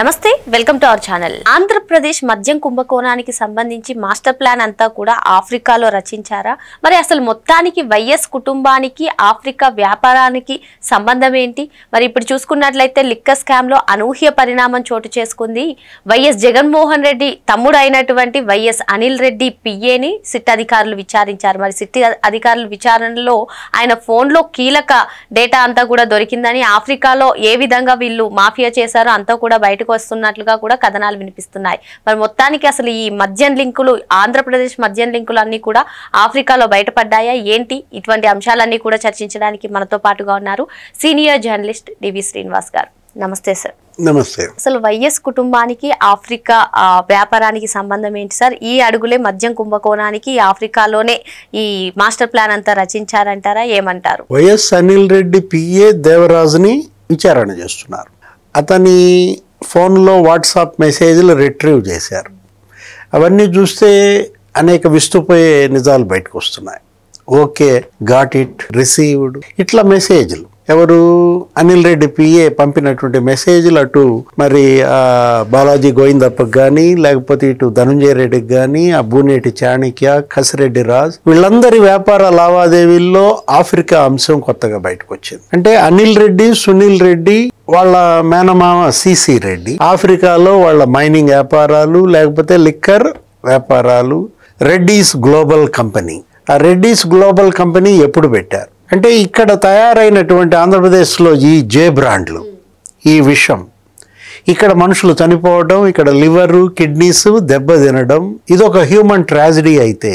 నమస్తే welcome to our channel. Andhra Pradesh మద్యం కుంభకోణానికి సంబంధించి మాస్టర్ ప్లాన్ అంతా కూడా ఆఫ్రికాలో రచించారా? మరి అసలు మొత్తానికి వైఎస్ కుటుంబానికి ఆఫ్రికా వ్యాపారానికి సంబంధం ఏంటి? మరి ఇప్పుడు చూసుకున్నట్లయితే లిక్కర్ స్కామ్ లో అనూహ్య పరిణామం చోటు చేసుకుంది. వైఎస్ జగన్మోహన్ రెడ్డి తమ్ముడు అయినటువంటి వైఎస్ అనిల్ రెడ్డి పిఏని సిట్ అధికారులు విచారించారు. మరి సిట్ అధికారుల విచారణలో ఆయన ఫోన్ లో కీలక డేటా అంతా కూడా దొరికిందని, ఆఫ్రికాలో ఏ విధంగా వీళ్ళు మాఫియా చేశారో అంతా కూడా బయటకు వస్తున్నట్లుగా కూడా కథనాలు వినిపిస్తున్నాయి. మరి మొత్తానికి అసలు ఈ మద్యం లింకులు, ఆంధ్రప్రదేశ్ మద్యం లింకులు అన్ని కూడా ఆఫ్రికాలో బయటపడ్డాయా ఏంటి? ఇటువంటి అంశాలన్నీ కూడా చర్చించడానికి మనతో పాటుగా ఉన్నారు సీనియర్ జర్నలిస్ట్ డివి శ్రీనివాస్ గారు. నమస్తే సార్. నమస్తే. అసలు వైఎస్ కుటుంబానికి ఆఫ్రికా వ్యాపారానికి సంబంధం ఏంటి సార్? ఈ అడుగులే మద్యం కుంభకోణానికి ఆఫ్రికాలోనే ఈ మాస్టర్ ప్లాన్ అంతా రచించారంటారా? ఏమంటారు? వైఎస్ అనిల్ రెడ్డి పిఏ దేవరాజుని విచారణ చేస్తున్నారు. అతని ఫోన్లో వాట్సాప్ మెసేజ్లు రిట్రీవ్ చేశారు. అవన్నీ చూస్తే అనేక విస్తుపోయే నిజాలు బయటకు వస్తున్నాయి. ఓకే, గాట్ ఇట్, రిసీవ్డ్, ఇట్లా మెసేజ్లు. ఎవరు? అనిల్ రెడ్డి పిఏ పంపినటువంటి మెసేజ్లు అటు మరి బాలాజీ గోవిందప్పకి కానీ, లేకపోతే ఇటు ధనుంజయ రెడ్డికి కానీ, ఆ బూనేటి చాణక్య, కసిరెడ్డి రాజ్, వీళ్ళందరి వ్యాపార లావాదేవీల్లో ఆఫ్రికా అంశం కొత్తగా బయటకు వచ్చింది. అంటే అనిల్ రెడ్డి, సునీల్ రెడ్డి, వాళ్ళ మేనమామ సిసి రెడ్డి ఆఫ్రికాలో వాళ్ళ మైనింగ్ వ్యాపారాలు, లేకపోతే లిక్కర్ వ్యాపారాలు, రెడ్డీస్ గ్లోబల్ కంపెనీ. ఆ రెడ్డీస్ గ్లోబల్ కంపెనీ ఎప్పుడు పెట్టారు అంటే ఇక్కడ తయారైనటువంటి ఆంధ్రప్రదేశ్లో ఈ జే బ్రాండ్లు, ఈ విషం, ఇక్కడ మనుషులు చనిపోవడం, ఇక్కడ లివరు, కిడ్నీస్ దెబ్బతినడం, ఇదొక హ్యూమన్ ట్రాజడీ. అయితే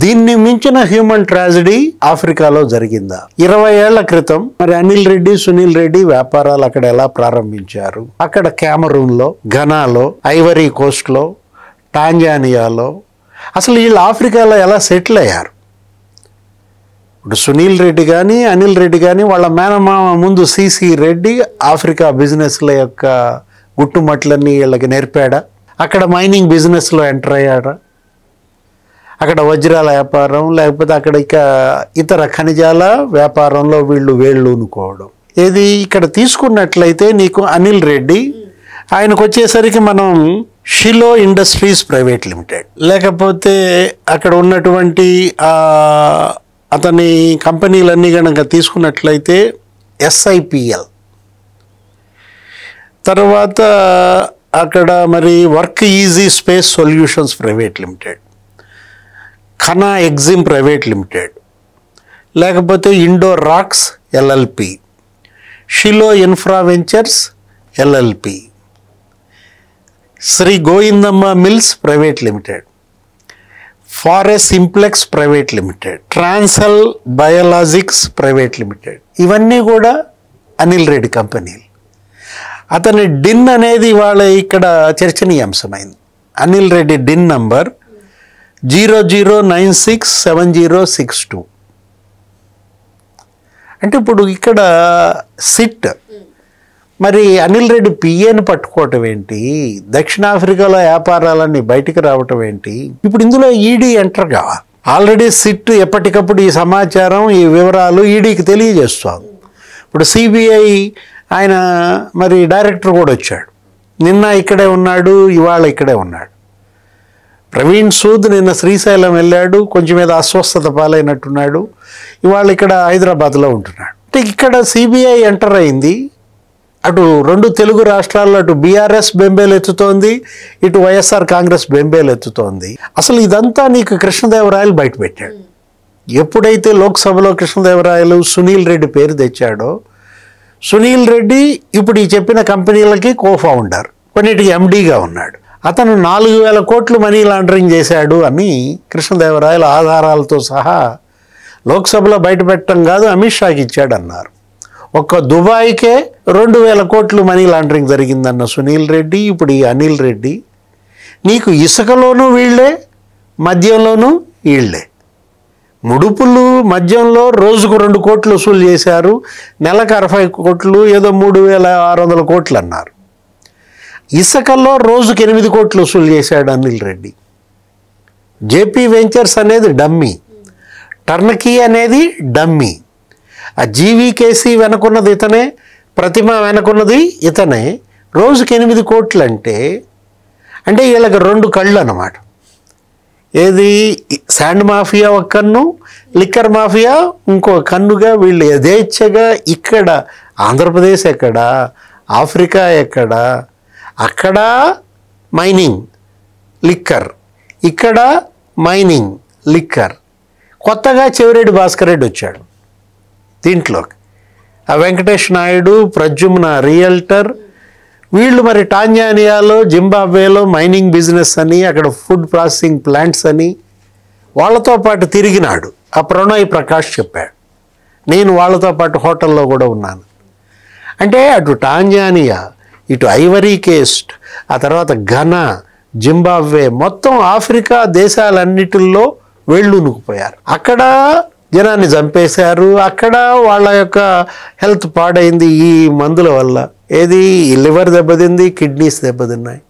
దీన్ని మించిన హ్యూమన్ ట్రాజడీ ఆఫ్రికాలో జరిగిందా? 20 ఏళ్ల క్రితం మరి అనిల్ రెడ్డి, సునీల్ రెడ్డి వ్యాపారాలు అక్కడ ఎలా ప్రారంభించారు? అక్కడ క్యామరూన్లో, ఘనాలో, ఐవరీ కోస్ట్లో, టాంజానియాలో, అసలు వీళ్ళు ఆఫ్రికాలో ఎలా సెటిల్ అయ్యారు? ఇప్పుడు సునీల్ రెడ్డి కానీ, అనిల్ రెడ్డి కానీ, వాళ్ళ మేనమామ ముందు సిసి రెడ్డి ఆఫ్రికా బిజినెస్ల యొక్క గుట్టుమట్లన్నీ వీళ్ళకి నేర్పాడా? అక్కడ మైనింగ్ బిజినెస్లో ఎంటర్ అయ్యాడా? అక్కడ వజ్రాల వ్యాపారం, లేకపోతే అక్కడ ఇతర ఖనిజాల వ్యాపారంలో వీళ్ళు వేళ్ళూనుకోవడం. ఏది ఇక్కడ తీసుకున్నట్లయితే నీకు అనిల్ రెడ్డి, ఆయనకు వచ్చేసరికి మనం షిలో ఇండస్ట్రీస్ ప్రైవేట్ లిమిటెడ్, లేకపోతే అక్కడ ఉన్నటువంటి అతని కంపెనీలన్నీ కనుక తీసుకున్నట్లయితే ఎస్ఐపిఎల్, తర్వాత అక్కడ మరి work easy space solutions private limited, Khana exim private limited, లేకపోతే Indo rocks LLP, Shiloh infra ventures LLP, Shri Govindamma mills private limited, forest simplex private limited, ట్రాన్సల్ బయోలాజిక్స్ ప్రైవేట్ లిమిటెడ్, ఇవన్నీ కూడా అనిల్ రెడ్డి కంపెనీలు. అతని డిన్ అనేది వాళ్ళ ఇక్కడ చర్చనీయాంశమైంది. Anil Reddy DIN number 00967062. అంటే ఇప్పుడు ఇక్కడ సిట్ మరి అనిల్ రెడ్డి పిఏని పట్టుకోవటం ఏంటి? దక్షిణాఫ్రికాలో వ్యాపారాలన్నీ బయటికి రావటం ఏంటి? ఇప్పుడు ఇందులో ఈడీ ఎంటర్ కావాలి. ఆల్రెడీ సిట్ ఎప్పటికప్పుడు ఈ సమాచారం, ఈ వివరాలు ఈడీకి తెలియజేస్తోంది. ఇప్పుడు సిబిఐ ఆయన మరి డైరెక్టర్ కూడా వచ్చాడు. నిన్న ఇక్కడే ఉన్నాడు, ఇవాళ ఇక్కడే ఉన్నాడు. ప్రవీణ్ సూద్ నిన్న శ్రీశైలం వెళ్ళాడు, కొంచెం మీద అస్వస్థత పాలైనట్టున్నాడు. ఇవాళ ఇక్కడ హైదరాబాద్లో ఉంటున్నాడు. అంటే ఇక్కడ సిబిఐ ఎంటర్ అయింది. అటు రెండు తెలుగు రాష్ట్రాల్లో అటు బీఆర్ఎస్ బెంబేలు ఎత్తుతోంది, ఇటు వైఎస్ఆర్ కాంగ్రెస్ బెంబేలు ఎత్తుతోంది. అసలు ఇదంతా నీకు కృష్ణదేవరాయలు బయటపెట్టాడు. ఎప్పుడైతే లోక్సభలో కృష్ణదేవరాయలు సునీల్ రెడ్డి పేరు తెచ్చాడో, సునీల్ రెడ్డి ఇప్పుడు ఈ చెప్పిన కంపెనీలకి కో-ఫౌండర్, కొన్నిటికి ఎండీగా ఉన్నాడు. అతను 4000 కోట్లు మనీ లాండరింగ్ చేశాడు అని కృష్ణదేవరాయలు ఆధారాలతో సహా లోక్సభలో బయటపెట్టడం కాదు, అమిత్ షాకి ఇచ్చాడన్నారు. ఒక్క దుబాయ్కే 2000 కోట్లు మనీ లాండరింగ్ జరిగిందన్న సునీల్ రెడ్డి, ఇప్పుడు ఈ అనిల్ రెడ్డి. నీకు ఇసుకలోనూ వీళ్లే, మద్యంలోనూ వీళ్లే. ముడుపులు మద్యంలో రోజుకు 2 కోట్లు వసూలు చేశారు, నెలకు 60 కోట్లు, ఏదో 3600 కోట్లు అన్నారు. ఇసుకలో రోజుకు 8 కోట్లు వసూలు చేశాడు అనిల్ రెడ్డి. జేపీ వెంచర్స్ అనేది డమ్మీ, టర్నకీ అనేది డమ్మీ, ఆ జీవీకేసీ వెనుకున్నది ఇతనే, ప్రతిమ వెనుకున్నది ఇతనే, రోజుకి 8 కోట్లు అంటే వీళ్ళకి 2 కళ్ళు అన్నమాట. ఏది శాండ్ మాఫియా ఒక కన్ను, లిక్కర్ మాఫియా ఇంకో కన్నుగా వీళ్ళు యథేచ్ఛగా ఇక్కడ ఆంధ్రప్రదేశ్ ఎక్కడ, ఆఫ్రికా ఎక్కడ, అక్కడ మైనింగ్ లిక్కర్, ఇక్కడ మైనింగ్ లిక్కర్. కొత్తగా చెవిరెడ్డి భాస్కర్ రెడ్డి వచ్చాడు దీంట్లోకి. ఆ వెంకటేష్ నాయుడు, ప్రద్యుమ్న రియల్టర్, వీళ్ళు మరి టాంజానియాలో, జింబాబ్వేలో మైనింగ్ బిజినెస్ అని, అక్కడ ఫుడ్ ప్రాసెసింగ్ ప్లాంట్స్ అని వాళ్ళతో పాటు తిరిగినాడు. ఆ ప్రణయ్ ప్రకాష్ చెప్పాడు, నేను వాళ్ళతో పాటు హోటల్లో కూడా ఉన్నాను. అంటే అటు టాంజానియా, ఇటు ఐవరీ కోస్ట్, ఆ తర్వాత ఘనా, జింబాబ్వే, మొత్తం ఆఫ్రికా దేశాలన్నిటిల్లో వెళ్ళునుకుపోయారు. అక్కడ జనాన్ని చంపేశారు, అక్కడ వాళ్ళ యొక్క హెల్త్ పాడైంది ఈ మందుల వల్ల. ఏది లివర్ దెబ్బతింది, కిడ్నీస్ దెబ్బతిన్నాయి.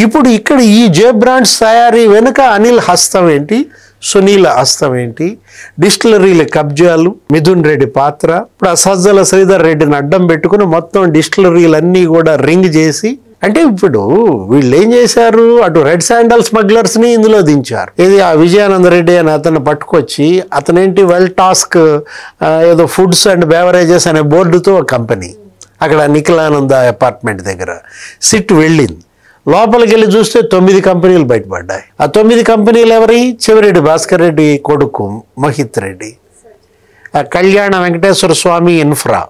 ఇప్పుడు ఇక్కడ ఈ జే బ్రాండ్స్ తయారీ వెనుక అనిల్ హస్తం ఏంటి, సునీల్ హస్తం ఏంటి, డిస్టిలరీల కబ్జాలు, మిథున్ రెడ్డి పాత్ర. ఇప్పుడు ఆ సజ్జల శ్రీధర్ రెడ్డిని అడ్డం పెట్టుకుని మొత్తం డిస్టిలరీలన్నీ కూడా రింగ్ చేసి, అంటే ఇప్పుడు వీళ్ళు ఏం చేశారు, అటు రెడ్ శాండల్ స్మగ్లర్స్ని ఇందులో దించారు. ఇది ఆ విజయానంద రెడ్డి అని అతను పట్టుకొచ్చి, అతనేంటి వెల్ టాస్క్ ఏదో ఫుడ్స్ అండ్ బెవరేజెస్ అనే బోర్డుతో ఒక కంపెనీ అక్కడ నిఖిలానంద అపార్ట్మెంట్ దగ్గర సిట్ వెళ్ళింది. లోపలికి వెళ్ళి చూస్తే 9 కంపెనీలు బయటపడ్డాయి. ఆ 9 కంపెనీలు ఎవరి? చెవిరెడ్డి భాస్కర్ రెడ్డి కొడుకు మహిత్ రెడ్డి. ఆ కళ్యాణ వెంకటేశ్వర స్వామి ఇన్ఫ్రా,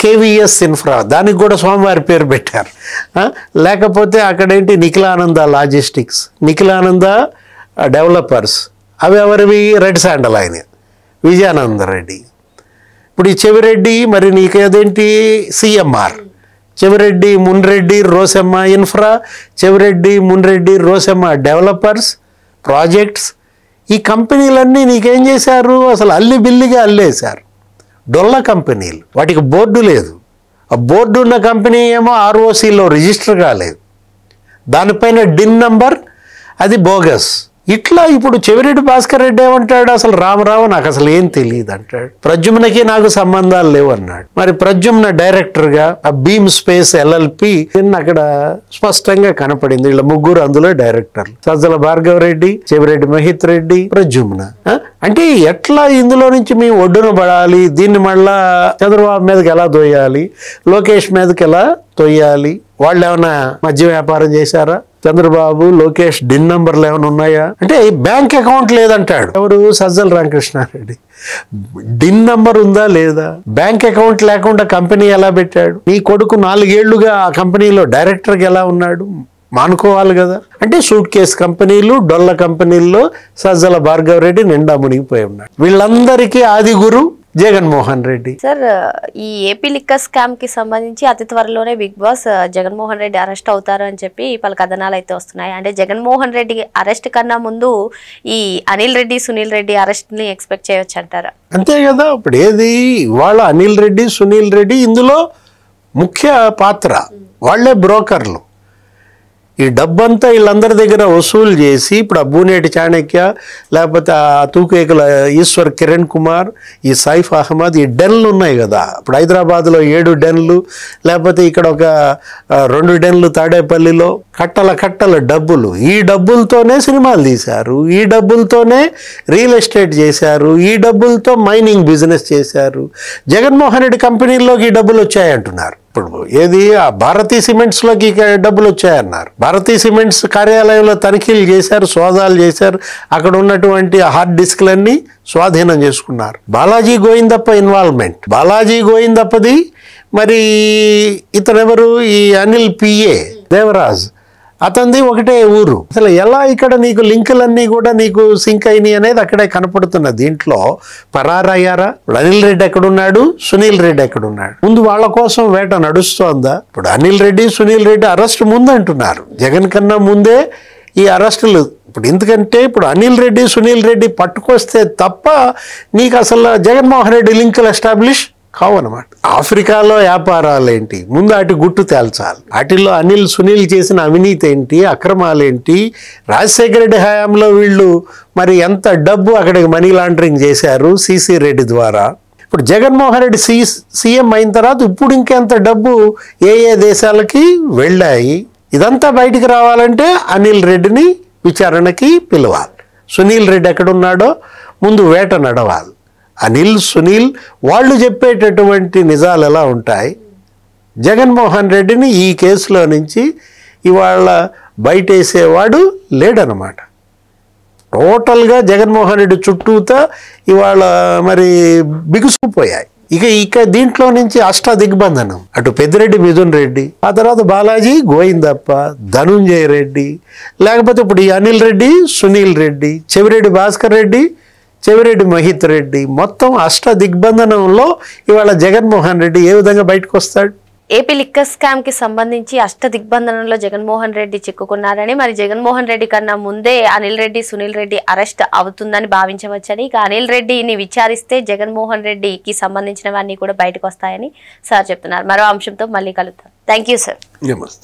కేవీఎస్ ఇన్ఫ్రా, దానికి కూడా స్వామివారి పేరు పెట్టారు. లేకపోతే అక్కడేంటి నిఖిలానంద లాజిస్టిక్స్, నిఖిలానంద డెవలపర్స్, అవి ఎవరివి? రెడ్ శాండల్ ఆయన విజయానంద రెడ్డి. ఇప్పుడు ఈ చెవిరెడ్డి మరి నీకేదేంటి CMR, Chevireddy Munreddy Rosemma infra, Chevireddy Munreddy Rosemma developers projects. ఈ కంపెనీలన్నీ నీకేం చేశారు, అసలు అల్లి బిల్లిగా అల్లేశారు. డొల్ల కంపెనీలు, వాటికి బోర్డు లేదు. ఆ బోర్డు ఉన్న కంపెనీ ఏమో ఆర్ఓసిలో రిజిస్టర్ కాలేదు, దానిపైన డిన్ నంబర్, అది బోగస్. ఇట్లా ఇప్పుడు చెవిరెడ్డి భాస్కర్ రెడ్డి ఏమంటాడు, అసలు రామరావు నాకు అసలు ఏం తెలియదు అంటాడు. ప్రద్యుమ్నకి నాకు సంబంధాలు లేవు అన్నాడు. మరి ప్రద్యుమ్న డైరెక్టర్గా ఆ బీమ్ స్పేస్ ఎల్ఎల్పి అక్కడ స్పష్టంగా కనపడింది. వీళ్ళ ముగ్గురు అందులో డైరెక్టర్లు, సజ్జల భార్గవ రెడ్డి, చెవిరెడ్డి మహిత్ రెడ్డి, ప్రద్యుమ్న. అంటే ఎట్లా ఇందులో నుంచి మేము ఒడ్డున పడాలి, దీన్ని మళ్ళా చంద్రబాబు మీదకి ఎలా తోయాలి, లోకేష్ మీదకి ఎలా తొయ్యాలి. వాళ్ళు ఏమైనా మద్య వ్యాపారం చేశారా? చంద్రబాబు, లోకేష్ డిన్ నంబర్లు ఏమైనా ఉన్నాయా అంటే బ్యాంక్ అకౌంట్ లేదంటాడు. ఎవరు? సజ్జల రామకృష్ణారెడ్డి. డిన్ నంబర్ ఉందా లేదా? బ్యాంక్ అకౌంట్ లేకుండా కంపెనీ ఎలా పెట్టాడు? నీ కొడుకు 4 ఏళ్లుగా ఆ కంపెనీలో డైరెక్టర్గా ఎలా ఉన్నాడు? మానుకోవాలి కదా. అంటే సూట్ కేసు కంపెనీలు, డొల్ల కంపెనీల్లో సజ్జల భార్గవ రెడ్డి నిండా మునిగిపోయి ఉన్నాడు. వీళ్ళందరికీ ఆది గురు జగన్మోహన్ రెడ్డి. సార్, ఈ ఏపీ లిక్కర్ స్కామ్ కి సంబంధించి అతి త్వరలోనే big boss Jaganmohan Reddy arrest అవుతారు అని చెప్పి పలు కథనాలు అయితే వస్తున్నాయి. అంటే జగన్మోహన్ రెడ్డి అరెస్ట్ కన్నా ముందు ఈ అనిల్ రెడ్డి, సునీల్ రెడ్డి అరెస్ట్ ని ఎక్స్పెక్ట్ చేయొచ్చు అంటారా? అంతే కదా. ఇప్పుడు ఏది వాళ్ళ అనిల్ రెడ్డి, సునీల్ రెడ్డి ఇందులో ముఖ్య పాత్ర. వాళ్లే బ్రోకర్లు. ఈ డబ్బంతా వీళ్ళందరి దగ్గర వసూలు చేసి ఇప్పుడు ఆ బూనేటి చాణక్య, లేకపోతే ఆ తూకేకుల ఈశ్వర్ కిరణ్ కుమార్, ఈ సైఫ్ అహ్మద్, ఈ డెన్లు ఉన్నాయి కదా. ఇప్పుడు హైదరాబాద్లో 7 డెన్లు, లేకపోతే ఇక్కడ ఒక 2 డెన్లు తాడేపల్లిలో, కట్టల డబ్బులు. ఈ డబ్బులతోనే సినిమాలు తీశారు, ఈ డబ్బులతోనే రియల్ ఎస్టేట్ చేశారు, ఈ డబ్బులతో మైనింగ్ బిజినెస్ చేశారు. జగన్మోహన్ రెడ్డి కంపెనీల్లోకి ఈ డబ్బులు వచ్చాయంటున్నారు. ఇప్పుడు ఏది ఆ భారతీ సిమెంట్స్లోకి డబ్బులు వచ్చాయన్నారు. భారతీ సిమెంట్స్ కార్యాలయంలో తనిఖీలు చేశారు, సోదాలు చేశారు. అక్కడ ఉన్నటువంటి హార్డ్ డిస్క్లన్నీ స్వాధీనం చేసుకున్నారు. బాలాజీ గోవిందప్ప ఇన్వాల్వ్మెంట్, బాలాజీ గోవిందప్పది. మరి ఇతనెవరు? ఈ అనిల్ పిఏ దేవరాజ్, అతనిది ఒకటే ఊరు. అసలు ఎలా ఇక్కడ నీకు లింకులన్నీ కూడా నీకు సింక్ అయినాయి అనేది అక్కడే కనపడుతున్న. దీంట్లో పరారయ్యారా? అనిల్ రెడ్డి ఎక్కడున్నాడు, సునీల్ రెడ్డి ఎక్కడున్నాడు? ముందు వాళ్ళ కోసం వేట నడుస్తోందా? ఇప్పుడు అనిల్ రెడ్డి, సునీల్ రెడ్డి అరెస్ట్ ముందు అంటున్నారు, జగన్ కన్నా ముందే ఈ అరెస్టులు. ఇప్పుడు ఎందుకంటే ఇప్పుడు అనిల్ రెడ్డి, సునీల్ రెడ్డి పట్టుకొస్తే తప్ప నీకు అసలు జగన్మోహన్ రెడ్డి లింకులు ఎస్టాబ్లిష్ కావన్నమాట. ఆఫ్రికాలో వ్యాపారాలు ఏంటి, ముందు అటు గుట్టు తేల్చాలి. వాటిల్లో అనిల్, సునీల్ చేసిన అవినీతి ఏంటి, అక్రమాలేంటి, రాజశేఖర రెడ్డి హయాంలో వీళ్ళు మరి ఎంత డబ్బు అక్కడికి మనీ లాండరింగ్ చేశారు సిసి రెడ్డి ద్వారా. ఇప్పుడు జగన్మోహన్ రెడ్డి సీఎం అయిన తర్వాత ఇప్పుడు ఇంకెంత డబ్బు ఏ ఏ దేశాలకి వెళ్ళాయి, ఇదంతా బయటికి రావాలంటే అనిల్ రెడ్డిని విచారణకి పిలవాలి. సునీల్ రెడ్డి ఎక్కడున్నాడో ముందు వేట నడవాలి. అనిల్, సునీల్ వాళ్ళు చెప్పేటటువంటి నిజాలు ఎలా ఉంటాయి, జగన్మోహన్ రెడ్డిని ఈ కేసులో నుంచి ఇవాళ బయటేసేవాడు లేడనమాట. టోటల్గా జగన్మోహన్ రెడ్డి చుట్టూతా ఇవాళ మరి బిగుసుకుపోయాయి. ఇక దీంట్లో నుంచి అష్టదిగ్బంధనం, అటు పెద్దిరెడ్డి మిథున్ రెడ్డి, ఆ తర్వాత బాలాజీ గోవిందప్ప, ధనుంజయ రెడ్డి, లేకపోతే ఇప్పుడు ఈ అనిల్ రెడ్డి, సునీల్ రెడ్డి, చెవిరెడ్డి భాస్కర్ రెడ్డి, చెవిరెడ్డి మహిత్ రెడ్డి, మొత్తం అష్టదిగ్బంధనంలో ఇవాళ జగన్మోహన్ రెడ్డి ఏ విధంగా బయటకు వస్తాడు? ఏపీ లిక్కర్ స్కామ్ కి సంబంధించి అష్టదిగ్బంధనంలో జగన్మోహన్ రెడ్డి చిక్కుకున్నారని, మరి జగన్మోహన్ రెడ్డి కన్నా ముందే అనిల్ రెడ్డి, సునీల్ రెడ్డి అరెస్ట్ అవుతుందని భావించవచ్చని, ఇక అనిల్ రెడ్డిని విచారిస్తే జగన్మోహన్ రెడ్డికి సంబంధించినవన్నీ కూడా బయటకు వస్తాయని సార్ చెప్తున్నారు. మరో అంశంతో మళ్ళీ కలుద్దాం. Thank you sir. నమస్తే.